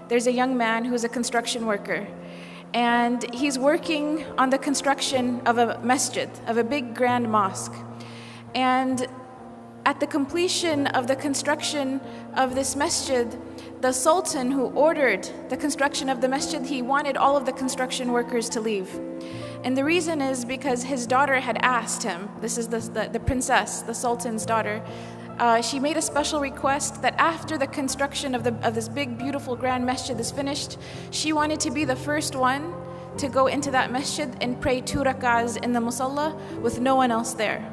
there's a young man who's a construction worker. And he's working on the construction of a masjid, of a big grand mosque. And at the completion of the construction of this masjid, the sultan who ordered the construction of the masjid, he wanted all of the construction workers to leave. And the reason is because his daughter had asked him, this is the princess, the sultan's daughter, she made a special request that after the construction of this big, beautiful, grand masjid is finished, she wanted to be the first one to go into that masjid and pray 2 rak'ahs in the musalla with no one else there.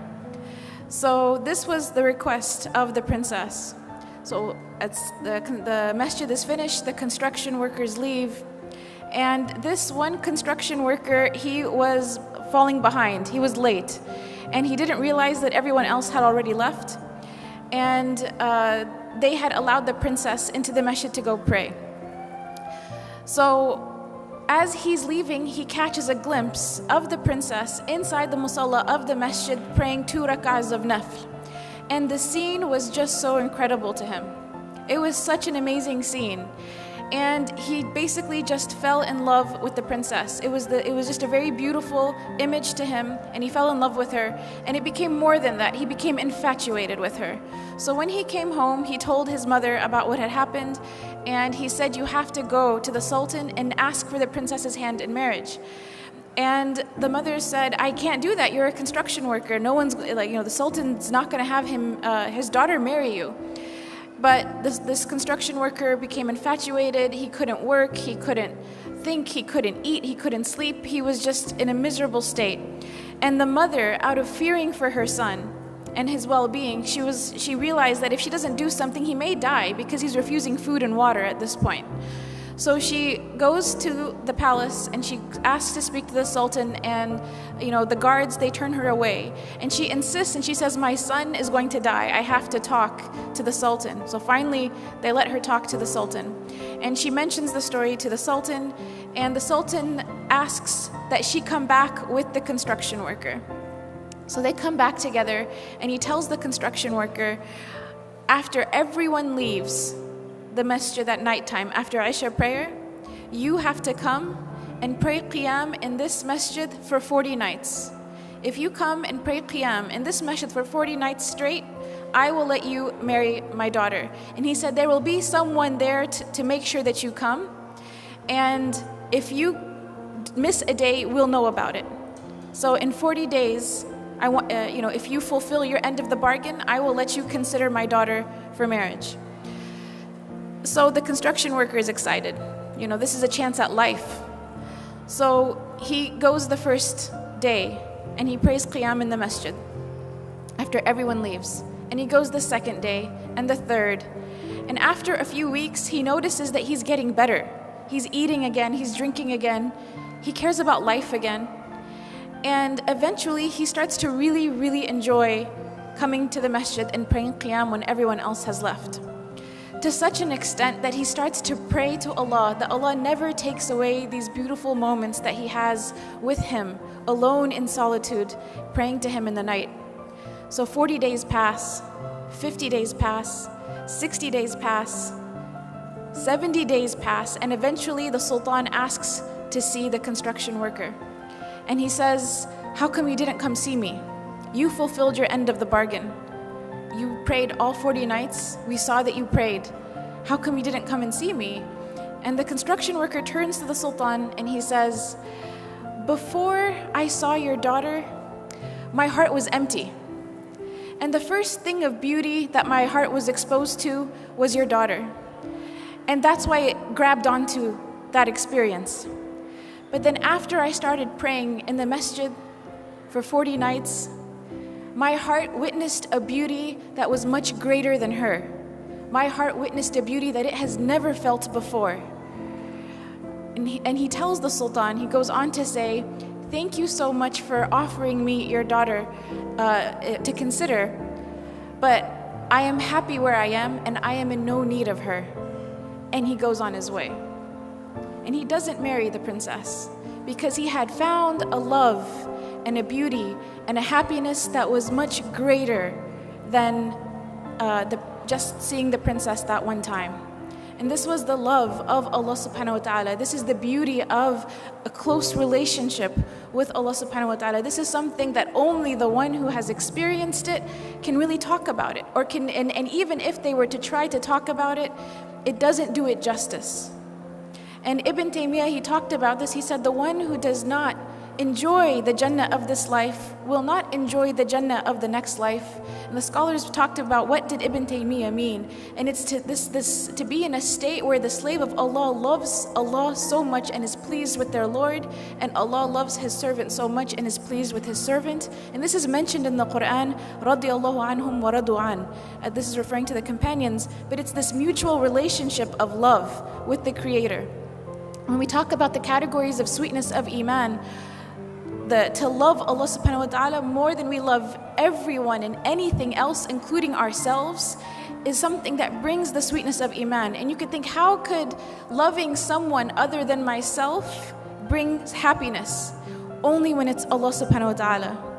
So this was the request of the princess. So the masjid is finished, the construction workers leave, and this one construction worker, he was falling behind, he was late, and he didn't realize that everyone else had already left. And they had allowed the princess into the masjid to go pray. So as he's leaving, he catches a glimpse of the princess inside the musalla of the masjid praying 2 rak'ahs of nafl. And the scene was just so incredible to him. It was such an amazing scene. And he basically just fell in love with the princess. It was just a very beautiful image to him, and he fell in love with her. And it became more than that. He became infatuated with her. So when he came home, he told his mother about what had happened, and he said, you have to go to the sultan and ask for the princess's hand in marriage. And the mother said, I can't do that. You're a construction worker. No one's the sultan's not going to have his daughter marry you. But this construction worker became infatuated. He couldn't work, he couldn't think, he couldn't eat, he couldn't sleep. He was just in a miserable state. And the mother, out of fearing for her son and his well-being, she realized that if she doesn't do something, he may die because he's refusing food and water at this point. So she goes to the palace and she asks to speak to the sultan, and the guards, they turn her away. And she insists and she says, my son is going to die. I have to talk to the sultan. So finally, they let her talk to the sultan. And she mentions the story to the sultan, and the sultan asks that she come back with the construction worker. So they come back together, and he tells the construction worker, after everyone leaves the masjid at nighttime, after Isha prayer, you have to come and pray qiyam in this masjid for 40 nights. If you come and pray qiyam in this masjid for 40 nights straight, I will let you marry my daughter. And he said, there will be someone there to make sure that you come. And if you miss a day, we'll know about it. So in 40 days, if you fulfill your end of the bargain, I will let you consider my daughter for marriage. So the construction worker is excited. This is a chance at life. So he goes the first day and he prays qiyam in the masjid after everyone leaves. And he goes the second day and the third. And after a few weeks, he notices that he's getting better. He's eating again, he's drinking again. He cares about life again. And eventually he starts to really, really enjoy coming to the masjid and praying qiyam when everyone else has left. To such an extent that he starts to pray to Allah, that Allah never takes away these beautiful moments that he has with him, alone in solitude, praying to him in the night. So 40 days pass, 50 days pass, 60 days pass, 70 days pass, and eventually the sultan asks to see the construction worker. And he says, how come you didn't come see me? You fulfilled your end of the bargain. You prayed all 40 nights. We saw that you prayed. How come you didn't come and see me? And the construction worker turns to the sultan and he says, before I saw your daughter, my heart was empty. And the first thing of beauty that my heart was exposed to was your daughter. And that's why it grabbed onto that experience. But then after I started praying in the masjid for 40 nights, my heart witnessed a beauty that was much greater than her. My heart witnessed a beauty that it has never felt before. And he tells the sultan, he goes on to say, thank you so much for offering me your daughter to consider, but I am happy where I am and I am in no need of her. And he goes on his way. And he doesn't marry the princess because he had found a love and a beauty and a happiness that was much greater than just seeing the princess that one time. And this was the love of Allah subhanahu wa ta'ala. This is the beauty of a close relationship with Allah subhanahu wa ta'ala. This is something that only the one who has experienced it can really talk about it. Or can, and even if they were to try to talk about it, it doesn't do it justice. And Ibn Taymiyyah, he talked about this. He said, the one who does not enjoy the Jannah of this life will not enjoy the Jannah of the next life. And the scholars talked about what did Ibn Taymiyyah mean. And it's to be in a state where the slave of Allah loves Allah so much and is pleased with their Lord, and Allah loves His servant so much and is pleased with His servant. And this is mentioned in the Quran, radiyallahu anhum wa radu an. This is referring to the companions, but it's this mutual relationship of love with the Creator. When we talk about the categories of sweetness of Iman, to love Allah subhanahu wa ta'ala more than we love everyone and anything else, including ourselves, is something that brings the sweetness of Iman. And you could think, how could loving someone other than myself bring happiness? Only when it's Allah subhanahu wa ta'ala.